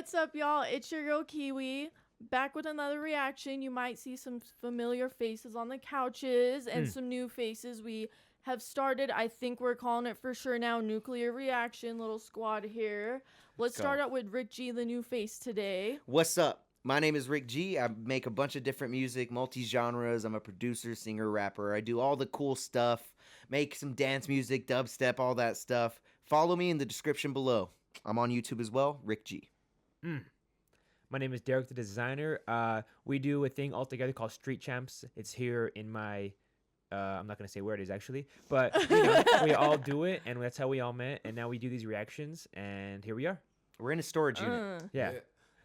What's up, y'all? It's your girl Kiwi, back with another reaction. You might see some familiar faces on the couches and some new faces. We have started, I think we're calling it for sure now, Nuclear Reaction, little squad here. Let's start out with Rick G, the new face today. What's up? My name is Rick G. I make a bunch of different music, multi-genres. I'm a producer, singer, rapper. I do all the cool stuff, make some dance music, dubstep, all that stuff. Follow me in the description below. I'm on YouTube as well, Rick G. My name is Derek, the designer. We do a thing all together called Street Champs. It's here in my, I'm not going to say where it is actually, but you know, we all do it, and that's how we all met, and now we do these reactions, and here we are. We're in a storage unit. Yeah.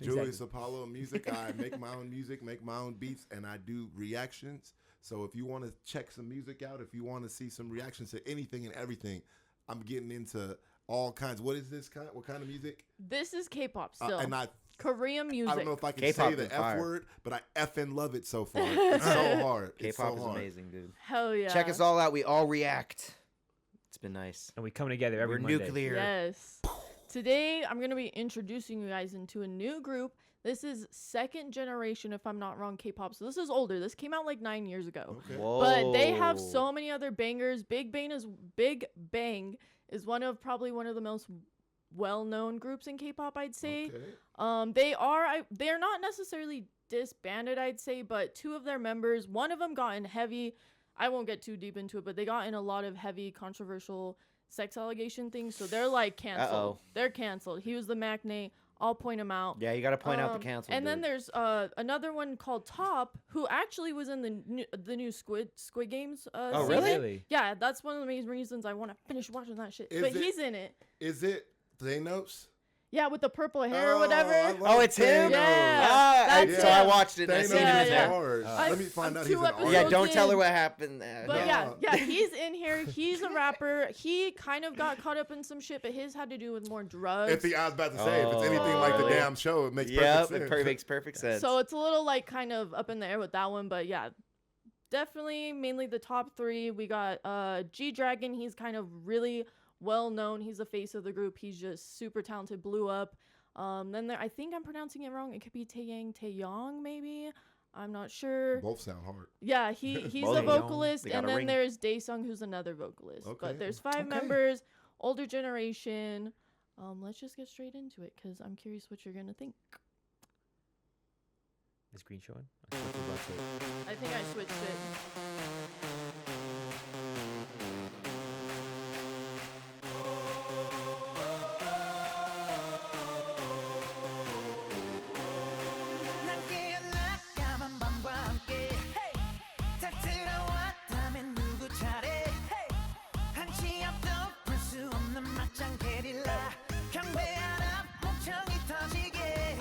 Julius Apollo Music. I make my own music, make my own beats, and I do reactions. So if you want to check some music out, if you want to see some reactions to anything and everything, I'm getting into all kinds. What is this kind? What kind of music? This is K-pop still. And Korean music. I don't know if I can K-pop say the is F fire. word, but I effing love it so far. It's so hard. K-pop is amazing, dude. Hell yeah. Check us all out. We all react. It's been nice. And we come together every We're Monday. nuclear. Yes. Today, I'm going to be introducing you guys into a new group. This is second generation, if I'm not wrong, K-pop. So this is older. This came out like 9 years ago. Okay. Whoa. But they have so many other bangers. Big Bang is probably one of the most well-known groups in K-pop, I'd say. Okay. They are not necessarily disbanded, I'd say, but two of their members, one of them got in heavy, I won't get too deep into it, but they got in a lot of heavy controversial sex allegation things, so they're like canceled. Uh-oh. They're canceled. He was the magnate. I'll point him out. Yeah, you got to point out the cancel. And then there's another one called Top, who actually was in the new Squid Games. Oh, season. really? Yeah, that's one of the main reasons I want to finish watching that shit. Is But it- he's in it. Is it Thanos? Yeah, with the purple hair or whatever. I love Oh, it's him? Thanos. Yeah, that's so I him. watched it. I Thanos seen him Yeah, in is yeah. there. hard. Let me find I'm out 2 he's an episodes artist. Yeah, don't tell her in. what happened. But No. yeah, he's in here. He's a rapper. He kind of got caught up in some shit, but his had to do with more drugs. I was about to say, if it's anything like the really? damn show, it makes Yep, perfect it sense. makes perfect sense. So it's a little like kind of up in the air with that one, but yeah, definitely mainly the top 3. We got Gdragon. He's kind of really well known. He's the face of the group. He's just super talented. Blew up. Then there, I think I'm pronouncing it wrong. It could be Taeyang maybe. I'm not sure. Both sound hard. Yeah, he's Both a of them. vocalist, They got and a then ring. there's Daesung, who's another vocalist. Okay. But there's 5 Okay. members, older generation. Let's just get straight into it because I'm curious what you're gonna think. The screen showing? I switched it back to it. I think I switched it. 난 깨어나가만 밤과 함께 다 들어왔다면 누구 차례 한치 앞도 볼 수 없는 막장 게릴라 경배 하나 목청이 터지게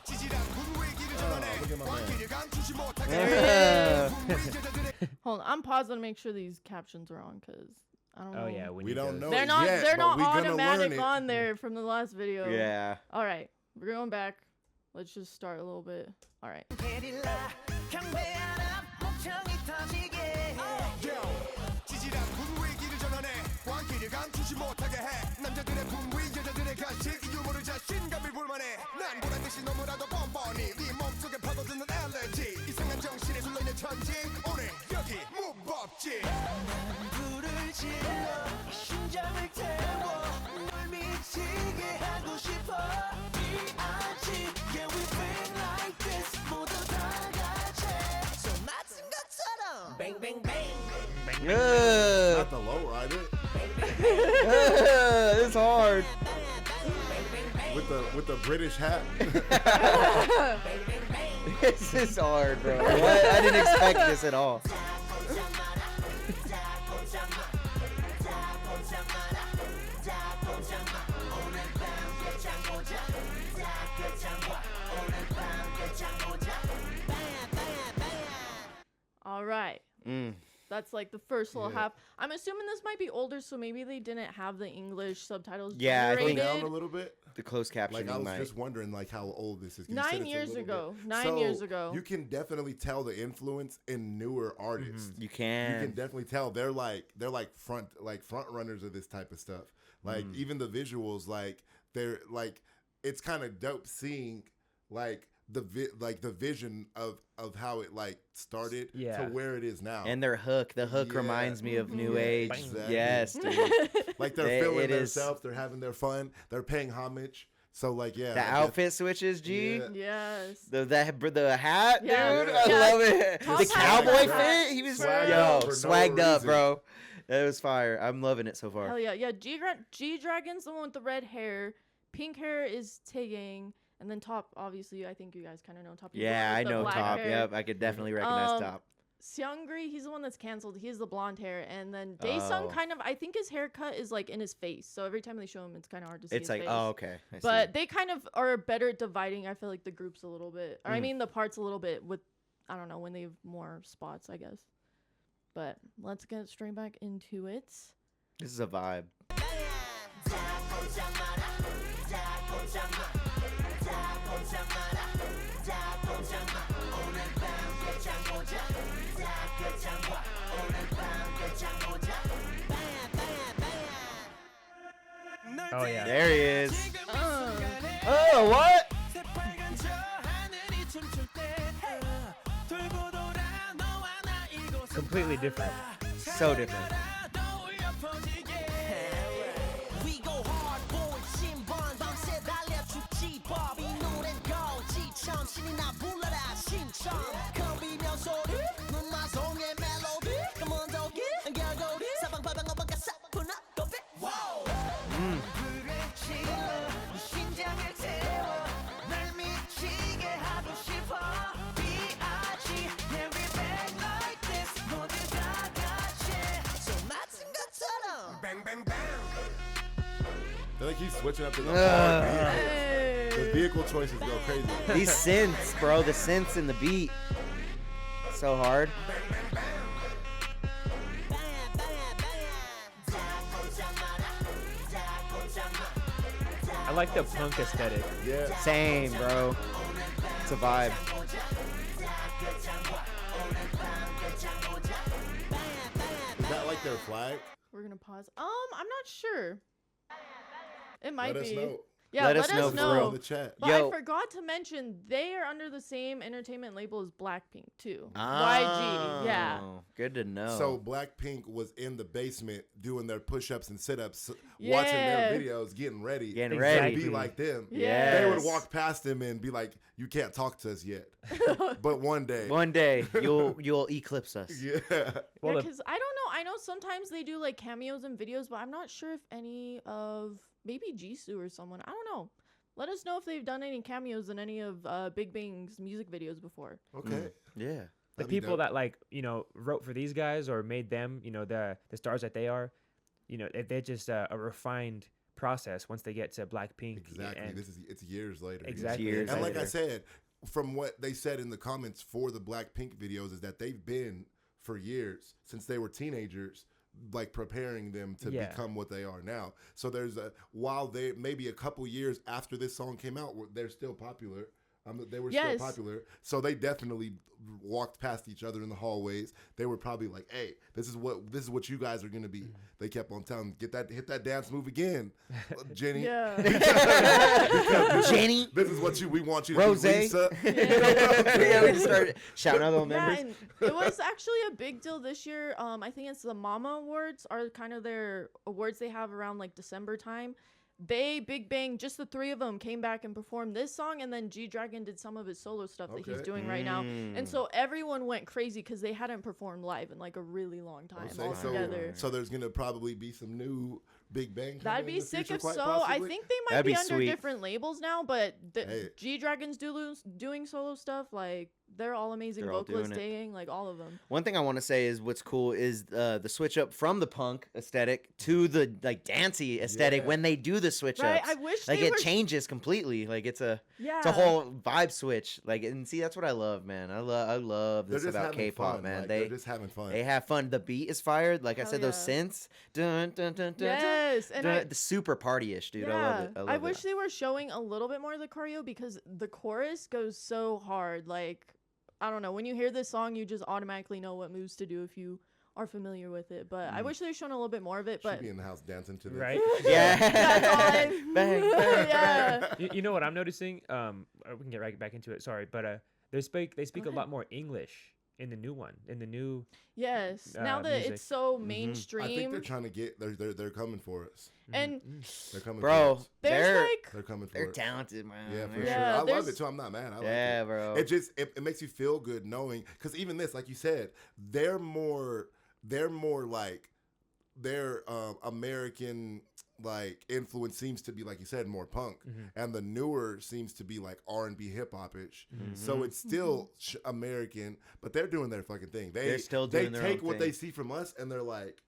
지지랑 구루의 길을 전환해 look at my man. 왕길을 감추지 못하게 Yeah. 우리 제자들의 Hold on, I'm pausing to make sure these captions are on because I don't know. Oh, yeah. We don't know. They're it not. yet, They're but not we gonna learn automatic it. on there from the last video. Yeah. All right, we're going back. Let's just start a little bit. All right. 게릴라 경배 하나 목청이 터지게 지지랑 구루의 길을 전환해 왕길을 감추지 못하게 해 남자들의 분위 여자들의 가식 유머를 자신감을 불만해 난 보란 듯이 너무나도 뻔뻔히 네 몸속에 파고드는 알레르기 이상한 정신에 술러있는 천지 오늘 여기 무법지 불을 질러 심장을 태워 널 미치게 하고 싶어 D.I.G. Yeah we been like this 모두 다 같이 손 맞은 것처럼 뱅뱅뱅 Yeah. Not the low rider It's hard. with the British hat. This is hard, bro. What? I didn't expect this at all. All right. That's like the first little Yeah. half. I'm assuming this might be older, so maybe they didn't have the English subtitles Yeah, I think- generated. Down a little bit. The closed captioning Like I was might. just wondering, like how old this is. 'cause you said 9 it's a years little ago. bit. 9 years ago. You can definitely tell the influence in newer artists. You You can. can definitely tell they're like front runners of this type of stuff. Like even the visuals, like they're like it's kind of dope seeing like the vision of how it like started Yeah. to where it is now. And their hook, the hook Yeah. reminds me of New Mhm. Age. Exactly. Yes, dude. Like they're They- feeling it is- themselves, they're having their fun, they're paying homage. So like yeah, The like, outfit switches, G. Yeah. Yes. The hat, Yeah. dude. I Yeah. love it. Top The hat, cowboy hat. fit. He was Swagged yo up for no swagged up, reason. bro. That was fire. I'm loving it so far. Hell yeah. Yeah. G-Dragon's the one with the red hair. Pink hair is Taeyang. And then Top, obviously, I think you guys kind of know Top. He's the Yeah, one I with the know black Top. hair. Yep, I could definitely recognize Um, Top. Seungri, he's the one that's canceled. He's the blonde hair. And then Daesung Oh. kind of, I think his haircut is like in his face. So every time they show him, it's kind of hard to see It's his like, face. oh, okay. I see. But they kind of are better at dividing, I feel like, the groups a little bit. Or I Mm. mean, the parts a little bit with, I don't know, when they have more spots, I guess. But let's get straight back into it. This is a vibe. Oh yeah. There he is. Uh, Oh, what? Completely different. So different. We go hard boy 신번 밤새 달려 죽지 법 이 노래는 거지처럼 신이 나 불러라 신청 겁이면 소리 눈마송의 멜로디 금원독이 결국 사방팔방 어방가 사뿐한 고백 불에 질러 이 심장을 태워 날 미치게 하고 싶어 B.I.G. Yeah we bang like this 모두 다 같이 손 맞은 것처럼 Bang bang bang. I feel like he's switching up to the Ugh. hard vehicle. hey. The vehicle choices go crazy. These synths, bro. The synths and the beat. So hard. I like the punk aesthetic. Yeah. Same, bro. It's a vibe. Is that like their flag? We're going to pause. I'm not sure. It might Let us be. know. Yeah, Let let us us know know. for real. In the chat. But Yo. I forgot to mention they are under the same entertainment label as Blackpink too. Oh, YG, yeah. Good to know. So Blackpink was in the basement doing their push-ups and sit-ups, watching their Yeah. videos, getting ready Getting to ready. be like them. Yeah. They would Yes. walk past them and be like, "You can't talk to us yet, but one day." One day you'll eclipse us. Yeah. Well, Yeah, the- because I don't know. I know sometimes they do like cameos and videos, but I'm not sure if any of maybe Jisoo or someone. I don't know. Let us know if they've done any cameos in any of Big Bang's music videos before. Okay. Yeah. the That'd be people dope. that like wrote for these guys or made them the stars that they are, they're just a refined process once they get to Blackpink. Exactly. And It's years later. yeah. exactly. Years And like I later. said, from what they said in the comments for the Blackpink videos is that they've been for years since they were teenagers, like preparing them to Yeah. become what they are now. So there's while they maybe a couple years after this song came out, they're still popular. They were Yes. still popular, so they definitely walked past each other in the hallways. They were probably like, "Hey, this is what you guys are gonna be." They kept on telling, hit that dance move again, Jenny. Yeah. Jenny. This is what we want you to Rose. do, Lisa. Yeah, we just started shouting out all the Yeah, members. and it was actually a big deal this year. I think it's the Mama Awards are kind of their awards they have around like December time. Big Bang, just the three of them came back and performed this song, and then G-Dragon did some of his solo stuff that he's Okay. doing right now. Mm. And so everyone went crazy because they hadn't performed live in like a really long time So, all together. so there's gonna probably be some new Big Bang. That'd coming be in the sick future, if quite so. possibly. I think they might That'd be be under sweet. different labels now, but Hey. G-Dragon's doing solo stuff. Like, they're all amazing They're all vocalists, doing Taeyang, like all of them. One thing I want to say is what's cool is the switch up from the punk aesthetic to the like dancey aesthetic Yeah. when they do the switch Right? ups. I wish Like they it were. changes completely. Like it's a Yeah. whole vibe switch. Like and see that's what I love, man. I love They're this just about having K-pop, fun. man. Like, they they're just having fun. they have fun. The beat is fired. Like I Hell said, those yeah. synths. Dun, dun, dun, dun, Yes, dun, and dun, I- the super party-ish, dude. I love it. I love I wish it. they were showing a little bit more of the choreo because the chorus goes so hard. Like, I don't know. When you hear this song, you just automatically know what moves to do if you are familiar with it. But I wish they'd shown a little bit more of it. Should But be in the house dancing to this. Right. Yeah. That's all bang, bang, Yeah. You know what I'm noticing? We can get right back into it. Sorry, but they speak a lot more English in the new one. In the new. Yes. Now that music. it's so I mainstream, think they're trying to get. They're coming for us. and They're coming. for Bro, us. there's they're like They're coming for they're us. talented, man. Yeah, for They're- sure. Yeah, I love there's- it too. I'm not mad. I like Yeah, it. bro. It just it makes you feel good knowing because even this, like you said, they're more like their American like influence seems to be like you said more punk, and the newer seems to be like R&B hip hop ish. So it's still American, but they're doing their fucking thing. They're still doing they their take own what thing. they see from us and they're like,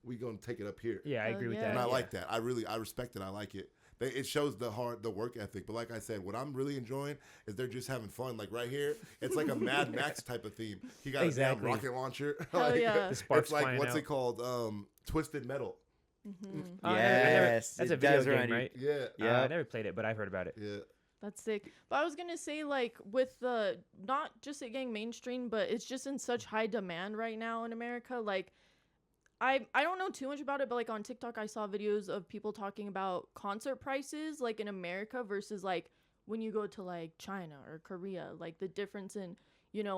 we gonna take it up here. Yeah, I agree with yeah. that. And I yeah. like that. I respect it. I like it. It shows the work ethic. But like I said, what I'm really enjoying is they're just having fun. Like right here, it's like a Mad Max type of theme. He got Exactly. a damn rocket launcher. Hell Like, yeah. The sparks it's like flying what's out. it called? Twisted Metal. Yes, That's it a video does game, remind you- right? Yeah. Yeah. I never played it, but I've heard about it. Yeah. That's sick. But I was gonna say, like, with the not just it getting mainstream, but it's just in such high demand right now in America. Like, I don't know too much about it, but like on TikTok, I saw videos of people talking about concert prices, like in America versus like when you go to like China or Korea, like the difference in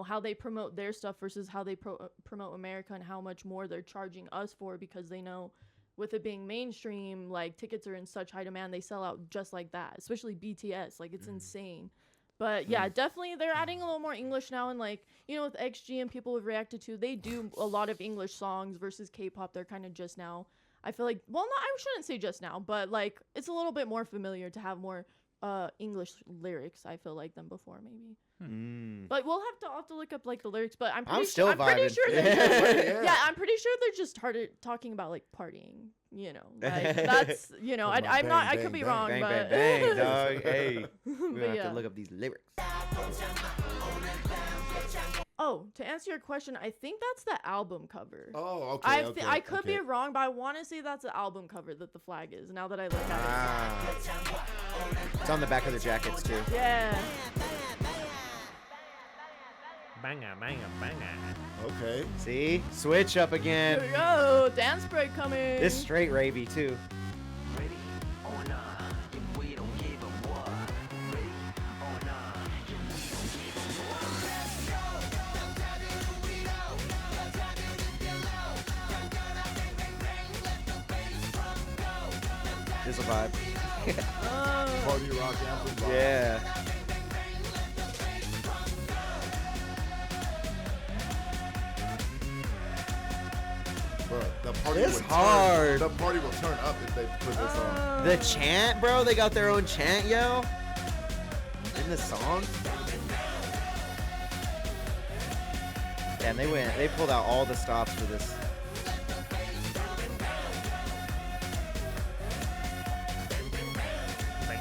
how they promote their stuff versus how they promote America and how much more they're charging us for because they know. With it being mainstream, like tickets are in such high demand, they sell out just like that. Especially BTS, like it's insane. But yeah, definitely they're adding a little more English now, and like with XG and people have reacted to, they do a lot of English songs versus K-pop. They're kind of just now. I feel like, well, no, I shouldn't say just now, but like it's a little bit more familiar to have more English lyrics. I feel like than before, maybe. But I'll have to look up like the lyrics. But I'm pretty still I'm pretty vibing. sure they're Yeah. yeah, I'm pretty sure they're just started talking about like partying. Like that's I'm about not. I bang, could be bang, wrong, Bang, but bang, bang, dog. Hey, we're But gonna have yeah. to look up these lyrics. Oh, to answer your question, I think that's the album cover. Oh, okay. I could be wrong, but I want to say that's the album cover that the flag is. Now that I look at Ah. It's on the back of the jackets too. it, yeah. Banga, banga, banga. Okay. See, switch up Here again. we go, dance break coming. This straight ravey too. This a vibe. Party rock anthem. Yeah. Bro, the party It's would hard. The party will turn up if they put this on. The chant, bro. They got their own chant, yo. In the song. Damn, they pulled out all the stops for this.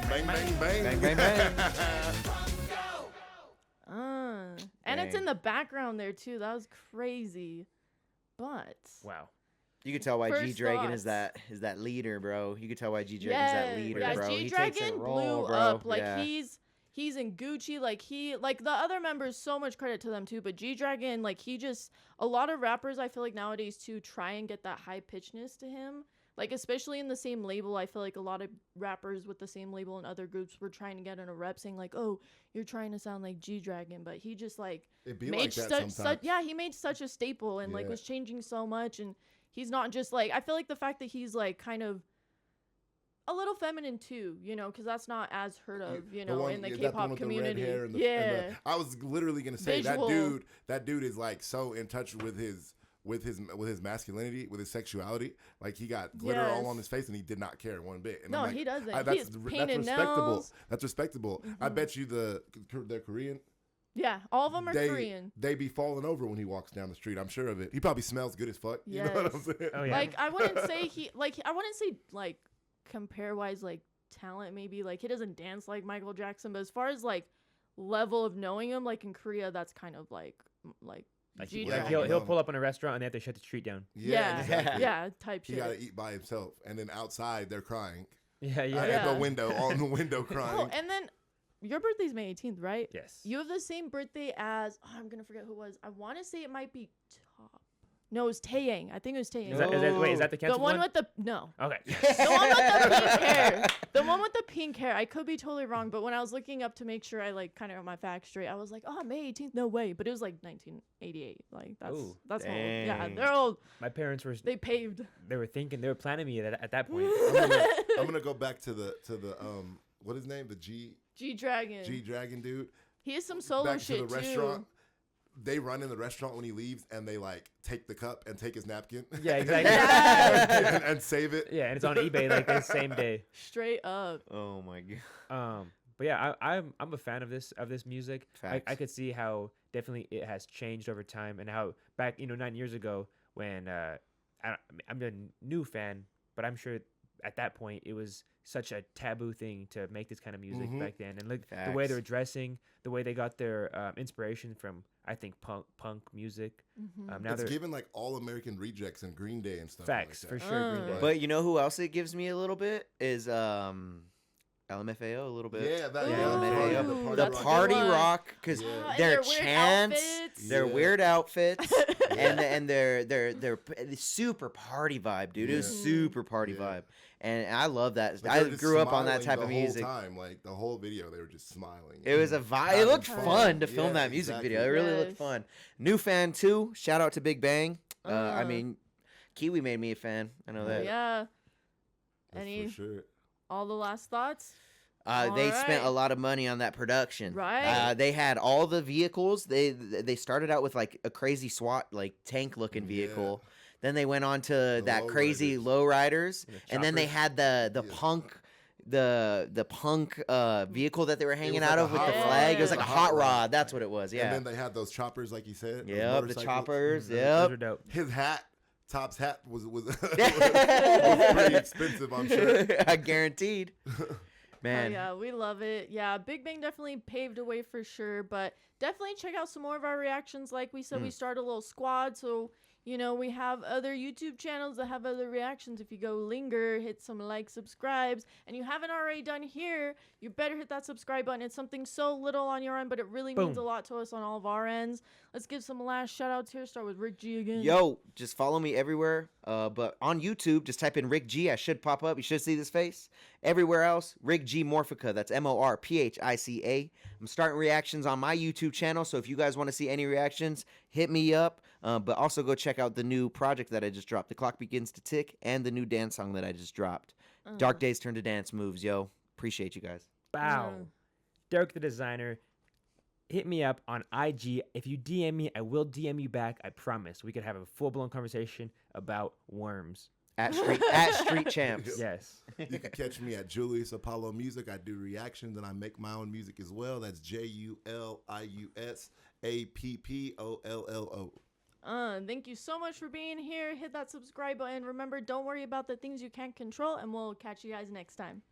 Bang, bang, bang. Bang, bang, bang. And it's Dang. in the background there too. That was crazy. But Wow. You can tell why First G-Dragon is thoughts. that leader, bro. You can tell why G-Dragon's that leader, yeah, bro. He takes G-Dragon it blew raw, bro. up. Like Yeah. he's in Gucci. Like the other members, so much credit to them too. But G-Dragon, like a lot of rappers, I feel like nowadays too try and get that high pitchedness to him. Like especially in the same label, I feel like a lot of rappers with the same label and other groups were trying to get in a rep saying like, "Oh, you're trying to sound like G-Dragon," but he just like It be made like that such sometimes. yeah, he made such a staple and like Yeah. was changing so much, and he's not just like, I feel like the fact that he's like kind of a little feminine too, because that's not as heard of, in the yeah, that one K-pop with community. The red hair and yeah. I was literally gonna say Visual. that dude is like so in touch with his masculinity, with his sexuality. Like he got glitter all Yes. on his face and he did not care one bit. And No, I'm like, he doesn't. that's He's painted respectable. nails. That's respectable. I bet you they're Korean. Yeah, all of them are they, Korean. They be falling over when he walks down the street. I'm sure of it. He probably smells good as fuck. You know what I'm Yes. saying? Oh, yeah. Like I wouldn't say I wouldn't say like compare wise like talent maybe, like he doesn't dance like Michael Jackson, but as far as like level of knowing him, like in Korea, that's kind of like Like G-Dragon. he'll pull up in a restaurant and they have to shut the street down. yeah, exactly. yeah, type He shit. got to eat by himself, and then outside they're crying Yeah, yeah. at Yeah. the window, on the window crying. Oh, and then your birthday's May 18th, right? Yes. You have the same birthday as I'm gonna forget who it was. I want to say it might be Top. No, it was Taeyang. I think it was Taeyang. Wait, is that the The canceled one with the no. Okay. The one with the pink hair. The one with the pink hair. I could be totally wrong, but when I was looking up to make sure I like kind of got my facts straight, I was like, oh, May 18th, no way. But it was like 1988. Like Ooh, that's old. Yeah, dang. they're old. My parents were They paved. they were planning me at that point. I'm gonna go back to the what is his name? The G-Dragon. Dragon dude. He has some solo Back shit to the too. restaurant. They run in the restaurant when he leaves, and they like take the cup and take his napkin. Yeah, exactly. and save it. Yeah, and it's on eBay like the same day. Straight up. Oh my god. But yeah, I'm a fan of this music. I Facts. could see how definitely it has changed over time, and how back 9 years ago when I'm a new fan, but I'm sure at that point it was such a taboo thing to make this kind of music back then, and like the way Facts. they were dressing, the way they got their inspiration from, I think, punk music. Now It's they're given like All American Rejects and Green Day and stuff. facts like for that. sure. Green Day. But you know who else it gives me a little bit is LMFAO a little bit. Yeah, that Ooh, LMFAO. that's The a good party one. rock, because Yeah. And their weird chants, outfits. their Yeah. weird outfits, and their super party vibe, dude. It was Yeah. super party Yeah. vibe, and I love that. Like, I they were just grew up on that smiling type the of whole music. Time, like the whole video, they were just smiling. It was a vibe. It Having looked fun. fun to film Yeah, that music exactly. video. It really looked Yes. fun. New fan too. Shout out to Big Bang. I Uh. mean, Kiwi made me a fan. I know that. Yeah. That's Any for sure. all the last thoughts? They spent a Alright. lot of money on that production. Right. They had all the vehicles. They started out with like a crazy SWAT like tank looking vehicle. Then they went on to that crazy lowriders, and then they had the Yeah. punk. The punk vehicle that they were hanging was out like of a with the hot flag. It was rod. like a hot rod. That's what it was. Yeah. And then they had those choppers, like you said. those Yep. The motorcycles. choppers. Those Yep. are dope. His hat, Top's hat was was pretty expensive, I'm sure. Guaranteed. Man. Oh, yeah, we love it. Yeah, Big Bang definitely paved a way for sure, but definitely check out some more of our reactions. Like we said, we started a little squad, so we have other YouTube channels that have other reactions. If you go linger, hit some like, subscribes, and you haven't already done here, you better hit that subscribe button. It's something so little on your end, but it really means a Boom. lot to us on all of our ends. Let's give some last shout outs here. Start with Rick G again. Yo, just follow me everywhere. But on YouTube, just type in Rick G. I should pop up. You should see this face. Everywhere else, Rick G Morphica. That's MORPHICA. I'm starting reactions on my YouTube channel, so if you guys want to see any reactions, hit me up. But also go check out the new project that I just dropped, The Clock Begins to Tick, and the new dance song that I just dropped. Dark Days Turn to Dance Moves, yo. Appreciate you guys. Bow. Derek the designer. Hit me up on IG. If you DM me, I will DM you back. I promise. We could have a full-blown conversation about worms. At Street Champs. Yes. You can catch me at Julius Apollo Music. I do reactions and I make my own music as well. That's JULIUSAPPOLLO. Thank you so much for being here. Hit that subscribe button. Remember, don't worry about the things you can't control, and we'll catch you guys next time.